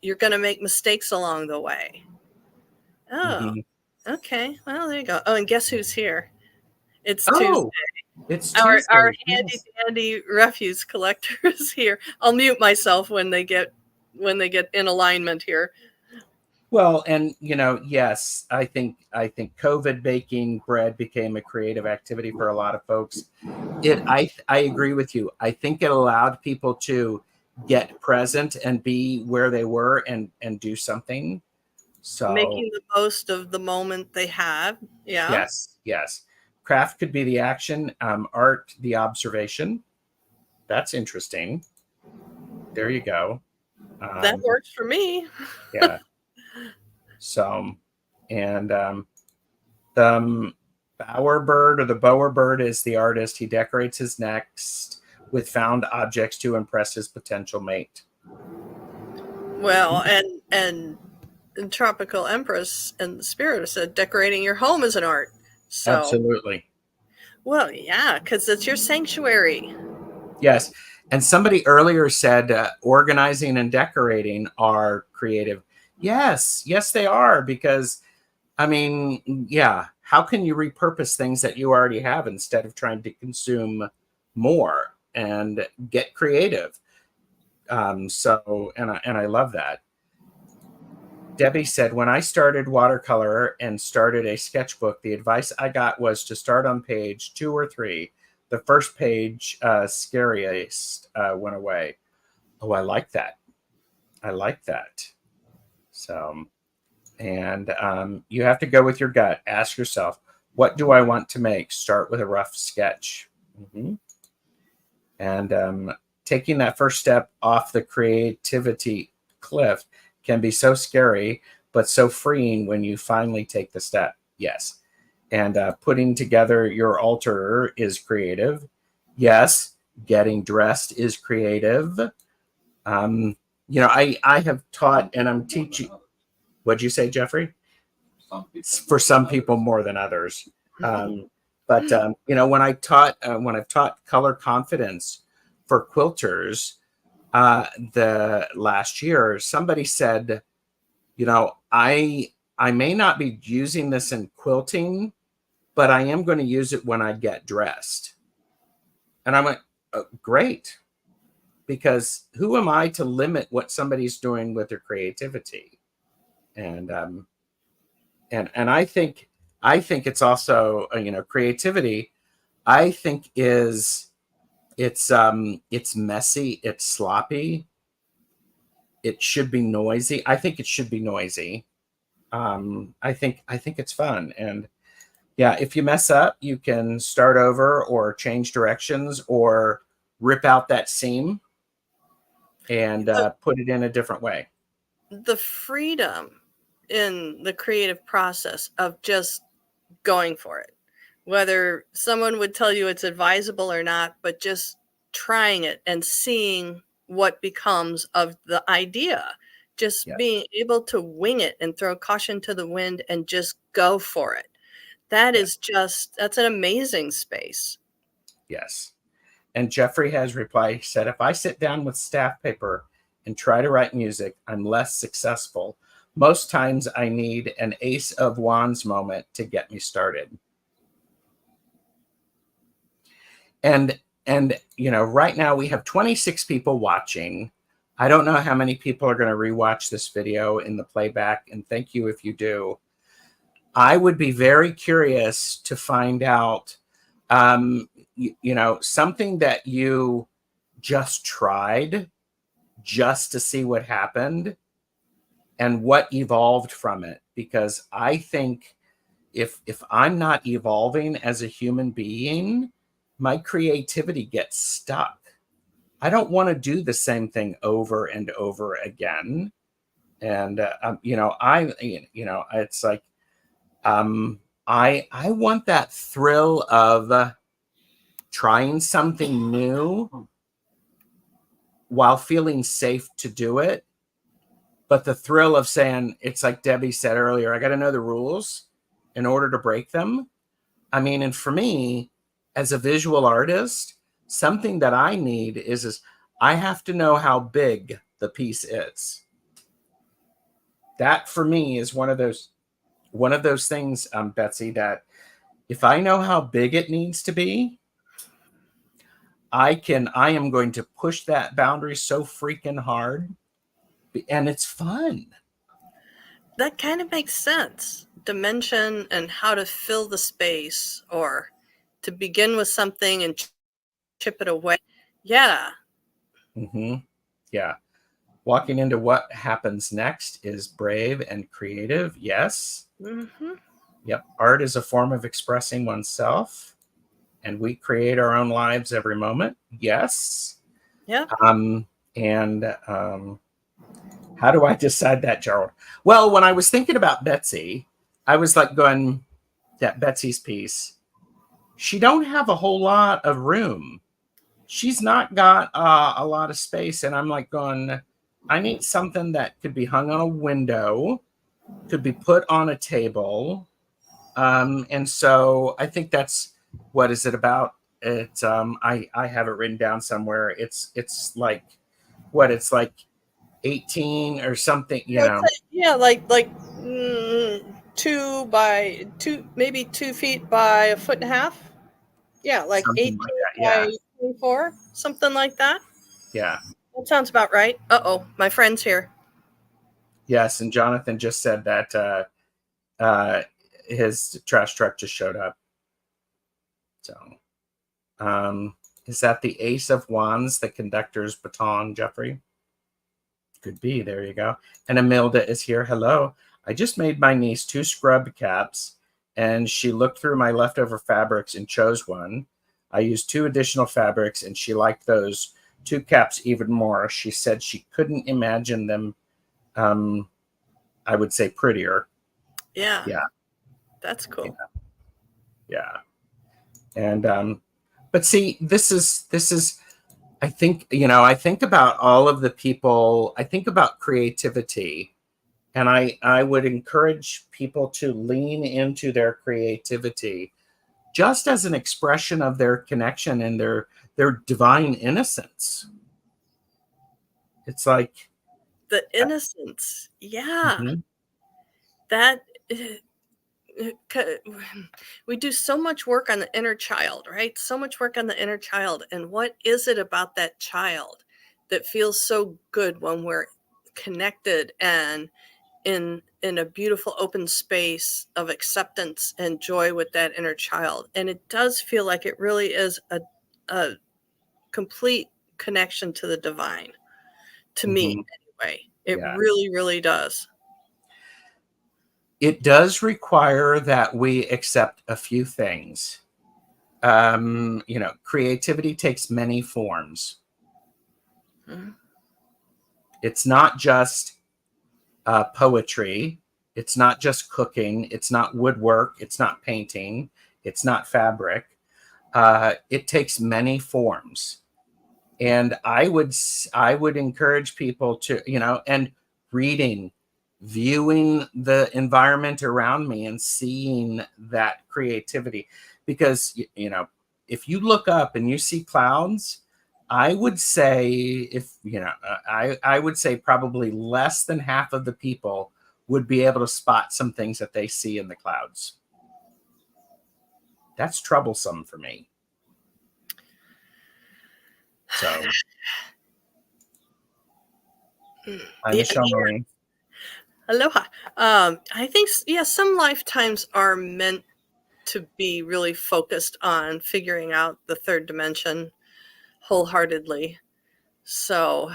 you're going to make mistakes along the way. Oh, okay. Well, there you go. Oh, and guess who's here? It's Tuesday. It's Tuesday. Our handy dandy refuse collector is here. I'll mute myself when they get in alignment here. Well, and yes, I think COVID baking bread became a creative activity for a lot of folks. I agree with you. I think it allowed people to get present and be where they were and do something. So making the most of the moment they have. Yeah. Yes. Craft could be the action, art the observation. That's interesting. There you go. That works for me. Yeah. So, and the bowerbird, or the bowerbird, is the artist. He decorates his nest with found objects to impress his potential mate. Well, and Tropical Empress and the Spirit said decorating your home is an art. So, absolutely. Well, yeah, because it's your sanctuary. Yes. And somebody earlier said organizing and decorating are creative. Yes, they are, because, I mean, yeah, how can you repurpose things that you already have instead of trying to consume more and get creative? So, and I love that. Debbie said, when I started watercolor and started a sketchbook, the advice I got was to start on page 2 or 3. The first page, scariest, went away. Oh, I like that. So, and you have to go with your gut. Ask yourself, what do I want to make? Start with a rough sketch. And taking that first step off the creativity cliff can be so scary, but so freeing when you finally take the step. Yes. And putting together your altar is creative. Yes. Getting dressed is creative. I have taught and I'm teaching. What'd you say, Jeffrey? For some people more than others. But when I've taught color confidence for quilters the last year, somebody said, I may not be using this in quilting, but I am going to use it when I get dressed. And I went, oh, great, because who am I to limit what somebody's doing with their creativity? And I think it's also creativity. I think it's messy, it's sloppy, it should be noisy. I think it should be noisy. I think it's fun, and yeah, if you mess up, you can start over or change directions or rip out that seam and put it in a different way. The freedom in the creative process of just going for it, whether someone would tell you it's advisable or not, but just trying it and seeing what becomes of the idea, just Yes. being able to wing it and throw caution to the wind and just go for it. That's an amazing space. Yes. And Jeffrey has replied, he said, if I sit down with staff paper and try to write music, I'm less successful. Most times I need an ace of wands moment to get me started. And right now we have 26 people watching. I don't know how many people are going to rewatch this video in the playback, and thank you if you do. I would be very curious to find out, something that you just tried just to see what happened and what evolved from it. Because I think if I'm not evolving as a human being, my creativity gets stuck. I don't want to do the same thing over and over again. And it's like I want that thrill of trying something new while feeling safe to do it. But the thrill of saying, it's like Debbie said earlier, I got to know the rules in order to break them. I mean, and for me, as a visual artist, something that I need is I have to know how big the piece is. That for me is one of those things, Betsy, that if I know how big it needs to be, I am going to push that boundary so freaking hard, and it's fun. That kind of makes sense. Dimension and how to fill the space, or to begin with something and chip it away. Yeah. Mm-hmm. Yeah. Walking into what happens next is brave and creative. Yes. Mm-hmm. Yep. Art is a form of expressing oneself, and we create our own lives every moment. Yes. Yeah. How do I decide that, Gerald? Well, when I was thinking about Betsy, I was like going, that Betsy's piece, she don't have a whole lot of room. She's not got a lot of space. And I'm like going, I need something that could be hung on a window, could be put on a table. And so I think that's, what is it about? It's I have it written down somewhere. It's like what, it's like 18 or something, Yeah, like 2 by 2, maybe 2 feet by a foot and a half. Yeah, like something 18 like that. Yeah. by 24, something like that. Yeah. That sounds about right. Uh-oh, my friend's here. Yes. And Jonathan just said that his trash truck just showed up. So is that the Ace of Wands, the conductor's baton, Jeffrey? Could be. There you go. And Amilda is here. Hello. I just made my niece 2 scrub caps, and she looked through my leftover fabrics and chose one. I used 2 additional fabrics, and she liked those 2 caps even more. She said she couldn't imagine them, I would say, prettier. Yeah. Yeah. That's cool. Yeah. And but see, this is I think, I think about all of the people, I think about creativity, and I would encourage people to lean into their creativity just as an expression of their connection and their divine innocence. It's like, The innocence. Yeah. mhm, That we do so much work on the inner child, right? So much work on the inner child. And what is it about that child that feels so good when we're connected and in a beautiful open space of acceptance and joy with that inner child? And it does feel like it really is a complete connection to the divine, to me mhm, anyway. It yeah. really, really does. It does require that we accept a few things. Creativity takes many forms. Mhm. It's not just poetry. It's not just cooking. It's not woodwork. It's not painting. It's not fabric. It takes many forms, and I would encourage people to, and reading, viewing the environment around me and seeing that creativity, because if you look up and you see clouds, I would say, if I would say probably less than half of the people would be able to spot some things that they see in the clouds. That's troublesome for me. So hi, Yeah, Michelle Marie. aloha. I think, yeah, some lifetimes are meant to be really focused on figuring out the third dimension wholeheartedly. So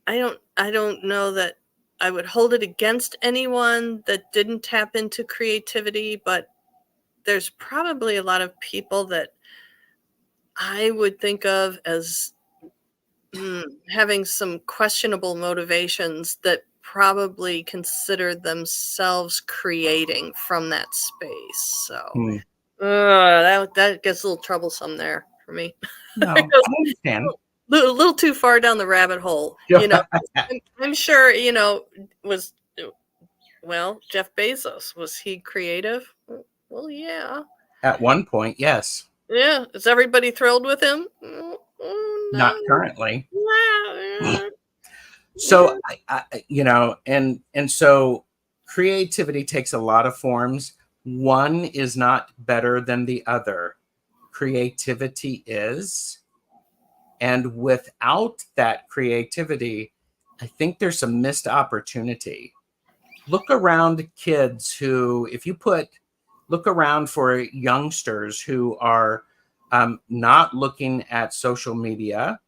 I don't know that I would hold it against anyone that didn't tap into creativity, but there's probably a lot of people that I would think of as having some questionable motivations that probably consider themselves creating from that space. So Hmm. that gets a little troublesome there for me. It No, goes I understand. a little too far down the rabbit hole. I'm sure, was well, Jeff Bezos, was he creative? Well, yeah. At one point, yes. Yeah. Is everybody thrilled with him? No. Not currently. Yeah. So and so creativity takes a lot of forms. One is not better than the other. Creativity is, and without that creativity, I think there's some missed opportunity. Look around kids who, if you look around for youngsters who are not looking at social media,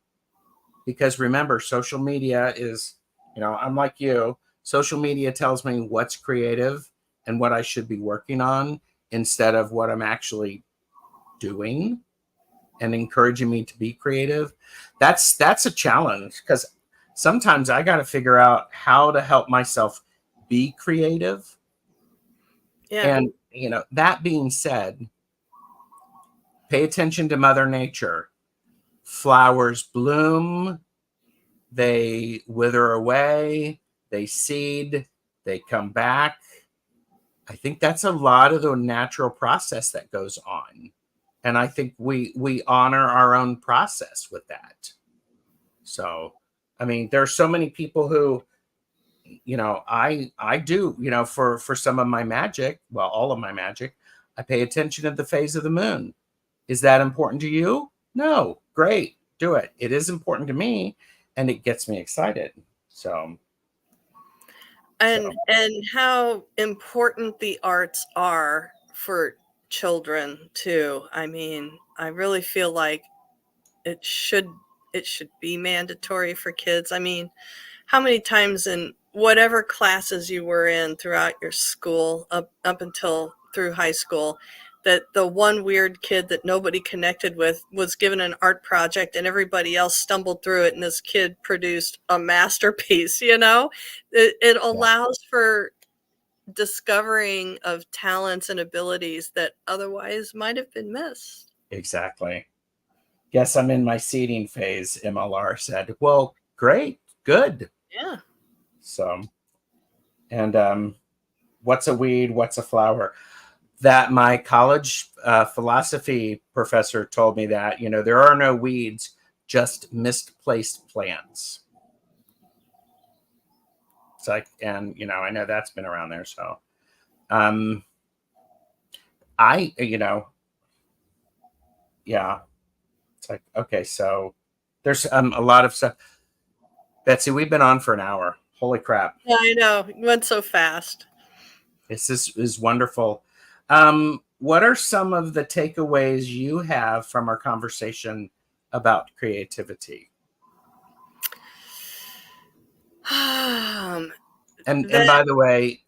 because remember, social media is, I'm like you, social media tells me what's creative and what I should be working on instead of what I'm actually doing and encouraging me to be creative. That's a challenge, because sometimes I got to figure out how to help myself be creative. Yeah. And that being said, pay attention to Mother Nature. Flowers bloom, they wither away, they seed, they come back. I think that's a lot of the natural process that goes on. And I think we honor our own process with that. So, I mean, there's so many people who, I do, for some of my magic, well, all of my magic, I pay attention to the phase of the moon. Is that important to you? No. Great. Do it. It is important to me, and it gets me excited. So, so And how important the arts are for children too. I mean, I really feel like it should it should be mandatory for kids. I mean, how many times in whatever classes you were in throughout your school up until through high school, that the one weird kid that nobody connected with was given an art project and everybody else stumbled through it and this kid produced a masterpiece, it yeah, allows for discovering of talents and abilities that otherwise might have been missed. exactly. Guess I'm in my seeding phase, MLR said. Well, great, good. Yeah. So, and what's a weed? What's a flower? That my college philosophy professor told me that, there are no weeds, just misplaced plants. It's like, and, I know that's been around there. So, um, I, yeah, it's like, okay, so there's a lot of stuff. Betsy, we've been on for an hour. Holy crap. Yeah, I know. It went so fast. This is wonderful. What are some of the takeaways you have from our conversation about creativity? And That by the way,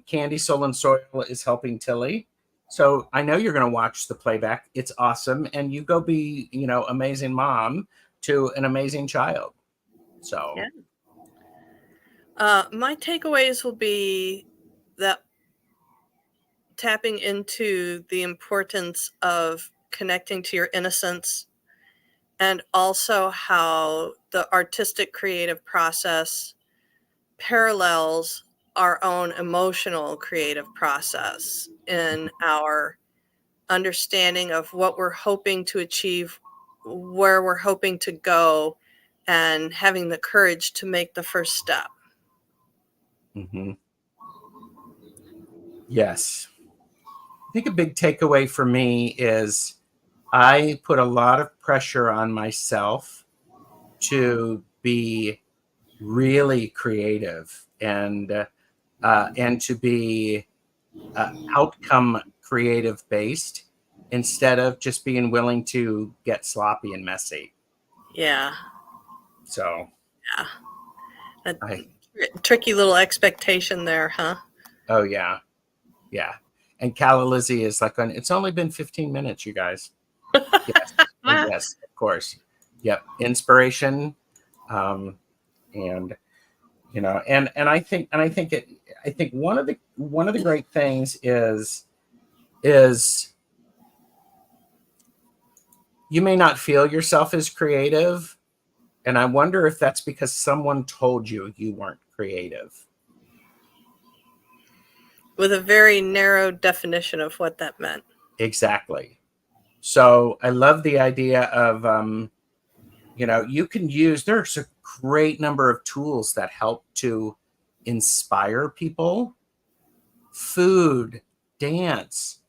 Candy Soul and Soil is helping Tilly. So I know you're going to watch the playback. It's awesome. And you go be, amazing mom to an amazing child. So, yeah. My takeaways will be that tapping into the importance of connecting to your innocence, and also how the artistic creative process parallels our own emotional creative process in our understanding of what we're hoping to achieve, where we're hoping to go, and having the courage to make the first step. mhm. Yes. I think a big takeaway for me is I put a lot of pressure on myself to be really creative and to be outcome creative based instead of just being willing to get sloppy and messy. Yeah. So Yeah. A I tricky little expectation there, huh? oh yeah, yeah. And Calla Lizzie is like, it's only been 15 minutes, you guys. Yes, yes, of course. Yep, inspiration, um, and I think one of the great things is you may not feel yourself as creative, and I wonder if that's because someone told you weren't creative. With a very narrow definition of what that meant. Exactly. So I love the idea of you can use, there's a great number of tools that help to inspire people: food, dance,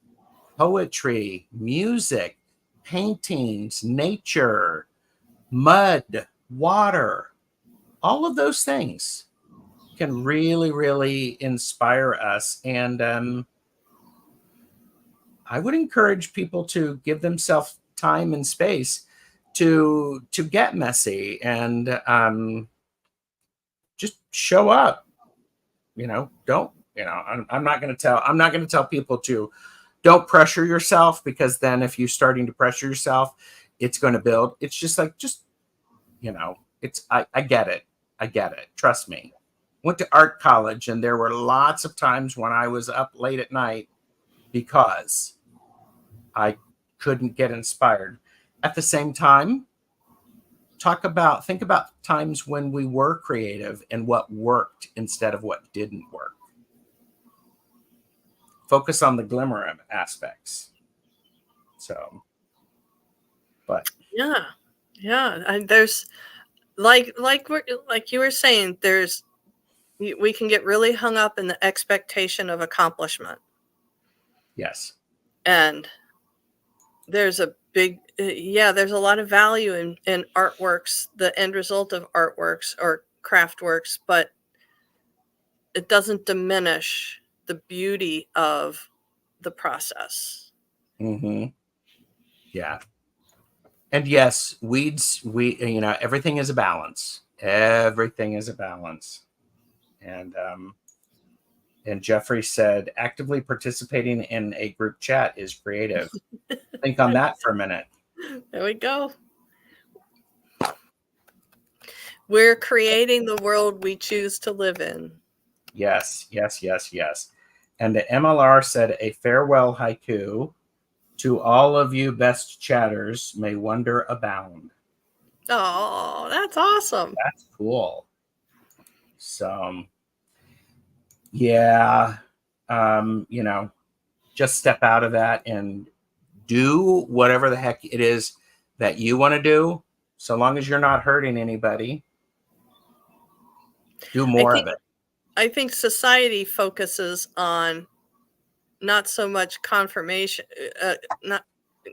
poetry, music, paintings, nature, mud, water. All of those things can really, really inspire us. And I would encourage people to give themselves time and space to get messy and just show up. Don't I'm not going to tell people to don't pressure yourself, because then if you're starting to pressure yourself, it's going to build. It's just like, it's I get it. I get it. Trust me. Went to art college, and there were lots of times when I was up late at night because I couldn't get inspired. At the same time, think about times when we were creative and what worked instead of what didn't work. Focus on the glimmer of aspects. So, but Yeah. Yeah. And there's like you were saying, we can get really hung up in the expectation of accomplishment. yes. And there's a big there's a lot of value in artworks, the end result of artworks or craft works, but it doesn't diminish the beauty of the process. Mm-hmm. Yeah. And yes, everything is a balance. Everything is a balance. And Jeffrey said, actively participating in a group chat is creative. Think on that for a minute. There we go. We're creating the world we choose to live in. Yes, yes, yes, yes. And the MLR said a farewell haiku. To all of you best chatters, may wonder abound. Oh, that's awesome. That's cool. So, yeah, just step out of that and do whatever the heck it is that you want to do. So long as you're not hurting anybody, do more of it. I think society focuses on not so much not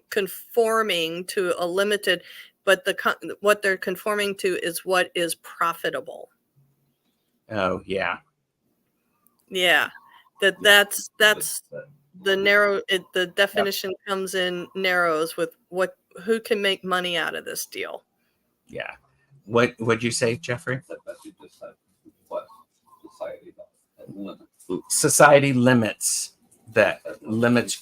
conforming to a limited, but what they're conforming to is what is profitable. Oh, yeah. Yeah, that's the narrow. The definition comes in narrows with who can make money out of this deal. Yeah. What would you say, Jeffrey? What society does. Society limits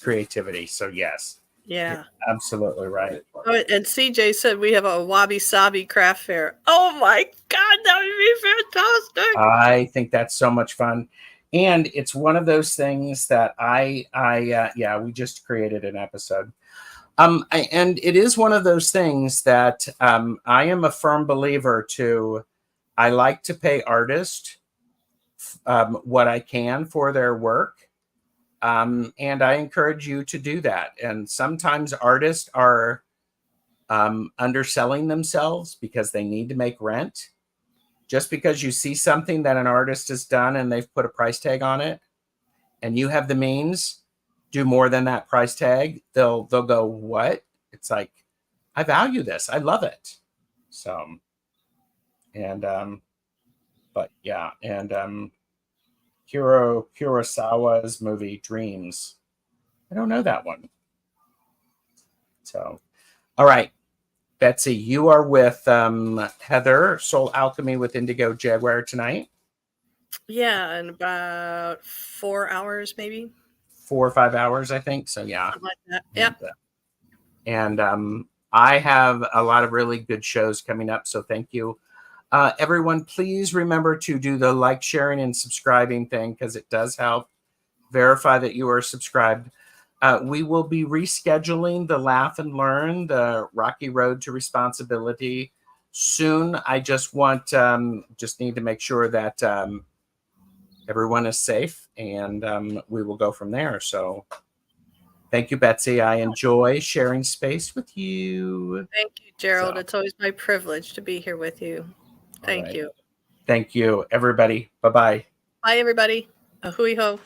creativity. So yes. Yeah. You're absolutely right. Oh, and CJ said we have a Wabi Sabi craft fair. Oh my God, that would be fantastic. I think that's so much fun. And it's one of those things that we just created an episode. And it is one of those things that I am a firm believer to. I like to pay artists what I can for their work. And I encourage you to do that. And sometimes artists are underselling themselves because they need to make rent. Just because you see something that an artist has done and they've put a price tag on it, and you have the means, do more than that price tag, they'll go, what? It's like, I value this. I love it. So, and but yeah, and Kurosawa's movie Dreams. I don't know that one. So, all right. Betsy, you are with Heather, Soul Alchemy with Indigo Jaguar tonight. Yeah, in about 4 hours, maybe 4 or 5 hours, I think. So yeah, something like that. Yeah. And I have a lot of really good shows coming up. So thank you, everyone. Please remember to do the like, sharing, and subscribing thing because it does help verify that you are subscribed. We will be rescheduling the Laugh and Learn, the Rocky Road to Responsibility soon. I just need to make sure that everyone is safe, and we will go from there. So thank you, Betsy. I enjoy sharing space with you. Thank you, Gerald. It's always my privilege to be here with you. Thank you. Thank you, everybody. Bye-bye. Bye, everybody. A hui ho.